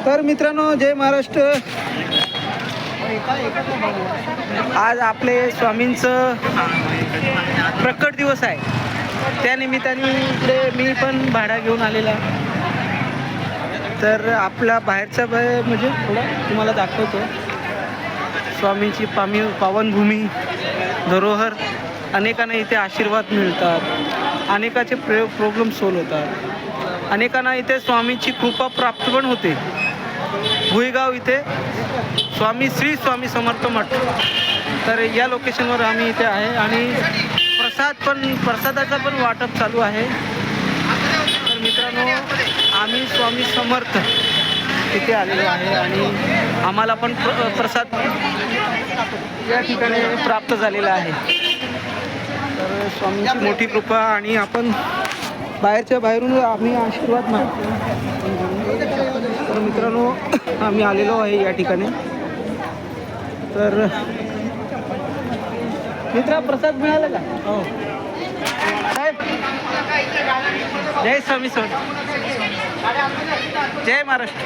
तर मित्रांनो, जय महाराष्ट्र. आज आपले स्वामींचं प्रकट दिवस आहे. त्या निमित्ताने इकडे मी पण भाडा घेऊन आलेला. तर आपला बाहेरचा म्हणजे थोडा तुम्हाला दाखवतो. स्वामींची पावनभूमी, धरोहर. अनेकांना इथे आशीर्वाद मिळतात, अनेकाचे प्रॉब्लेम सॉल्व होतात, अनेकांना इथे स्वामींची कृपा प्राप्त पण होते. भुईगाव इथे श्री स्वामी समर्थ मठ. तर या लोकेशनवर आम्ही इथे आहे आणि प्रसादाचा पण वाटप चालू आहे. तर मित्रांनो, आम्ही स्वामी समर्थ इथे आलेलो आहे आणि आम्हाला पण प्रसाद या ठिकाणी प्राप्त झालेला आहे. तर स्वामींची मोठी कृपा आणि आपण बाहेरून आम्ही आशीर्वाद मागतो. तर मित्रांनो, आम्ही आलेलो आहे या ठिकाणी. तर मित्रा, प्रसाद मिळाला का? हो साहेब. जय स्वामी समर्थ, जय महाराष्ट्र.